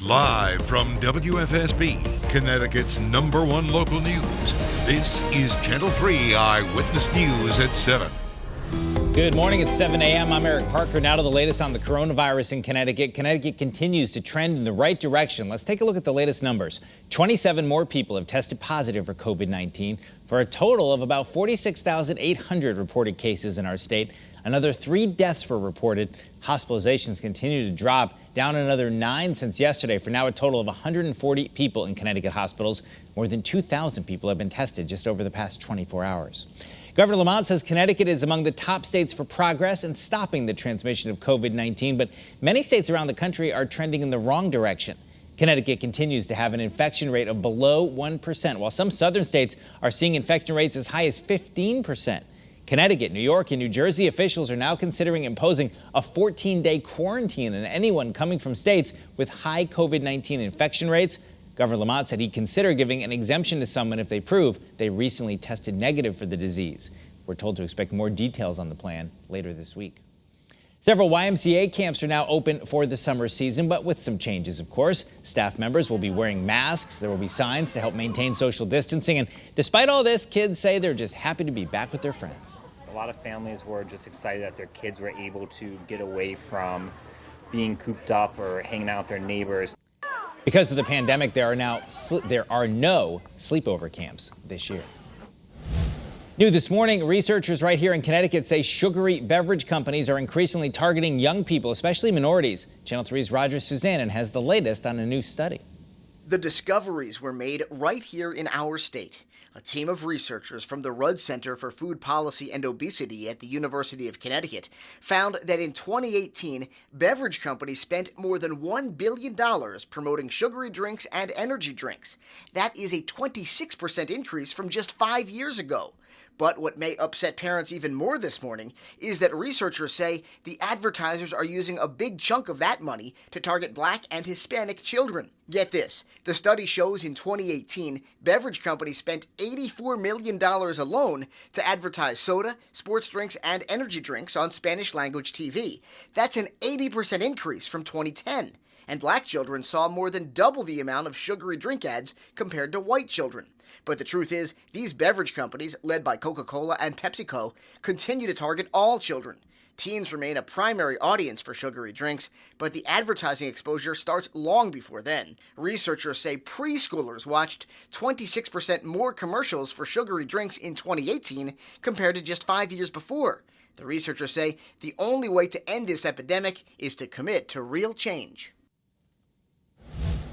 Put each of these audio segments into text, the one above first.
Live from WFSB, Connecticut's #1 local news, this is Channel 3 Eyewitness News at 7. Good morning, it's 7 a.m. I'm Eric Parker. Now to the latest on the coronavirus in Connecticut. Connecticut continues to trend in the right direction. Let's take a look at the latest numbers. 27 more people have tested positive for COVID-19 for a total of about 46,800 reported cases in our state. Another 3 deaths were reported. Hospitalizations continue to drop, down another 9 since yesterday, for now a total of 140 people in Connecticut hospitals. More than 2,000 people have been tested just over the past 24 hours. Governor Lamont says Connecticut is among the top states for progress in stopping the transmission of COVID-19, but many states around the country are trending in the wrong direction. Connecticut continues to have an infection rate of below 1%, while some southern states are seeing infection rates as high as 15%. Connecticut, New York, and New Jersey officials are now considering imposing a 14-day quarantine on anyone coming from states with high COVID-19 infection rates. Governor Lamont said he'd consider giving an exemption to someone if they prove they recently tested negative for the disease. We're told to expect more details on the plan later this week. Several YMCA camps are now open for the summer season, but with some changes, of course. Staff members will be wearing masks. There will be signs to help maintain social distancing. And despite all this, kids say they're just happy to be back with their friends. A lot of families were just excited that their kids were able to get away from being cooped up or hanging out with their neighbors. Because of the pandemic, there are no sleepover camps this year. New this morning, researchers right here in Connecticut say sugary beverage companies are increasingly targeting young people, especially minorities. Channel 3's Roger Suzanne has the latest on a new study. The discoveries were made right here in our state. A team of researchers from the Rudd Center for Food Policy and Obesity at the University of Connecticut found that in 2018, beverage companies spent more than $1 billion promoting sugary drinks and energy drinks. That is a 26% increase from just 5 years ago. But what may upset parents even more this morning is that researchers say the advertisers are using a big chunk of that money to target Black and Hispanic children. Get this, the study shows in 2018, beverage companies spent $84 million alone to advertise soda, sports drinks, and energy drinks on Spanish-language TV. That's an 80% increase from 2010. And Black children saw more than double the amount of sugary drink ads compared to white children. But the truth is, these beverage companies, led by Coca-Cola and PepsiCo, continue to target all children. Teens remain a primary audience for sugary drinks, but the advertising exposure starts long before then. Researchers say preschoolers watched 26% more commercials for sugary drinks in 2018 compared to just 5 years before. The researchers say the only way to end this epidemic is to commit to real change.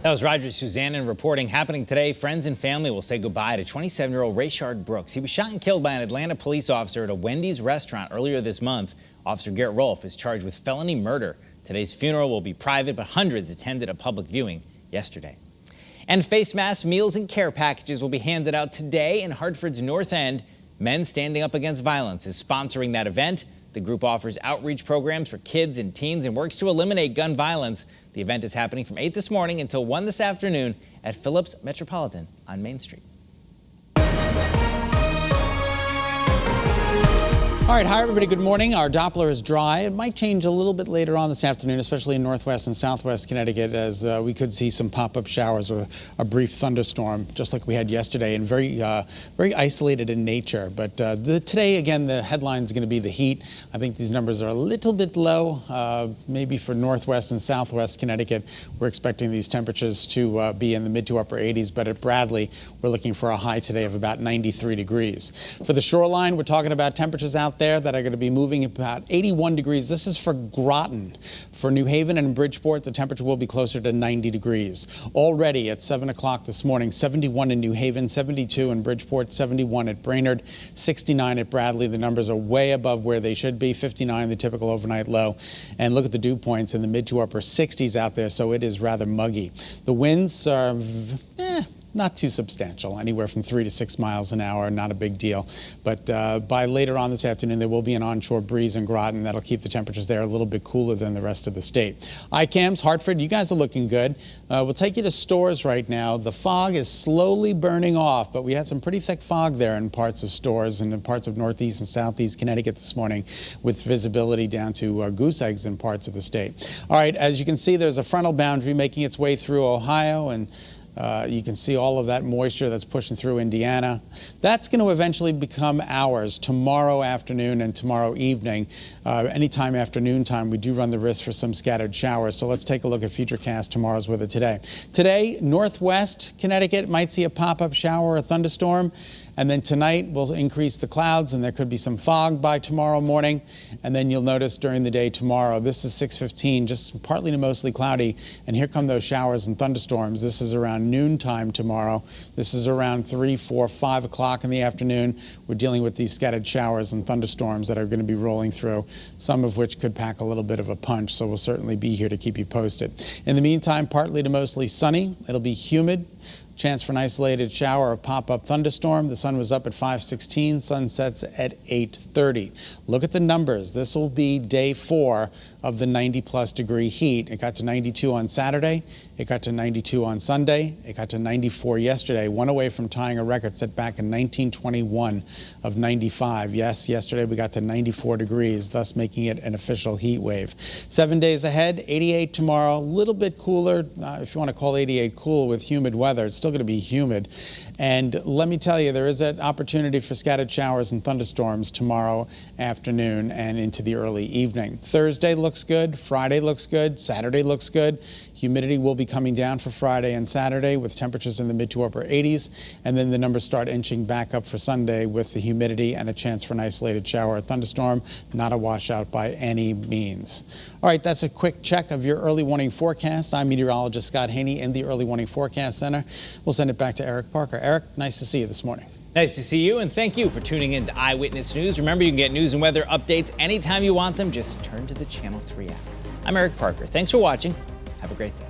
That was Roger Suzanne reporting. Happening today, friends and family will say goodbye to 27-year-old Rayshard Brooks. He was shot and killed by an Atlanta police officer at a Wendy's restaurant earlier this month. Officer Garrett Rolfe is charged with felony murder. Today's funeral will be private, but hundreds attended a public viewing yesterday. And face masks, meals, and care packages will be handed out today in Hartford's North End. Men Standing Up Against Violence is sponsoring that event. The group offers outreach programs for kids and teens and works to eliminate gun violence. The event is happening from 8 this morning until 1 this afternoon at Phillips Metropolitan on Main Street. All right, hi everybody, good morning. Our Doppler is dry. It might change a little bit later on this afternoon, especially in northwest and southwest Connecticut, as we could see some pop-up showers or a brief thunderstorm, just like we had yesterday, and very isolated in nature. But today, again, the headline is going to be the heat. I think these numbers are a little bit low, maybe for northwest and southwest Connecticut. We're expecting these temperatures to be in the mid to upper 80s, but at Bradley, we're looking for a high today of about 93 degrees. For the shoreline, we're talking about temperatures out there that are going to be moving about 81 degrees. This is for Groton. For New Haven and Bridgeport, the temperature will be closer to 90 degrees. Already at 7 o'clock this morning, 71 in New Haven, 72 in Bridgeport, 71 at Brainerd, 69 at Bradley. The numbers are way above where they should be, 59 the typical overnight low. And look at the dew points in the mid to upper 60s out there, so it is rather muggy. The winds are not too substantial, anywhere from 3 to 6 miles an hour, not a big deal. But by later on this afternoon, there will be an onshore breeze in Groton that'll keep the temperatures there a little bit cooler than the rest of the state. ICAMS, Hartford, you guys are looking good. We'll take you to stores right now. The fog is slowly burning off, but we had some pretty thick fog there in parts of stores and in parts of northeast and southeast Connecticut this morning, with visibility down to goose eggs in parts of the state. All right, as you can see, there's a frontal boundary making its way through Ohio, and you can see all of that moisture that's pushing through Indiana. That's going to eventually become ours tomorrow afternoon and tomorrow evening. Anytime after noontime, we do run the risk for some scattered showers. So let's take a look at Futurecast tomorrow's weather today. Today, northwest Connecticut might see a pop-up shower or a thunderstorm. And then tonight we'll increase the clouds and there could be some fog by tomorrow morning. And then you'll notice during the day tomorrow, this is 6:15, just partly to mostly cloudy. And here come those showers and thunderstorms. This is around noontime tomorrow. This is around 3, 4, 5 o'clock in the afternoon. We're dealing with these scattered showers and thunderstorms that are going to be rolling through, some of which could pack a little bit of a punch. So we'll certainly be here to keep you posted. In the meantime, partly to mostly sunny. It'll be humid. Chance for an isolated shower or pop-up thunderstorm. The sun was up at 5:16. Sun sets at 8:30. Look at the numbers. This will be day 4 of the 90-plus degree heat. It got to 92 on Saturday. It got to 92 on Sunday. It got to 94 yesterday. One away from tying a record set back in 1921 of 95. Yes, yesterday we got to 94 degrees, thus making it an official heat wave. 7 days ahead, 88 tomorrow. A little bit cooler, if you want to call 88 cool with humid weather. It's still going to be humid. And let me tell you, there is an opportunity for scattered showers and thunderstorms tomorrow afternoon and into the early evening. Thursday looks good. Friday looks good. Saturday looks good. Humidity will be coming down for Friday and Saturday with temperatures in the mid to upper 80s. And then the numbers start inching back up for Sunday with the humidity and a chance for an isolated shower or thunderstorm. Not a washout by any means. All right, that's a quick check of your early warning forecast. I'm meteorologist Scot Haney in the Early Warning Forecast Center. We'll send it back to Eric Parker. Eric, nice to see you this morning. Nice to see you, and thank you for tuning in to Eyewitness News. Remember, you can get news and weather updates anytime you want them. Just turn to the Channel 3 app. I'm Eric Parker. Thanks for watching. Have a great day.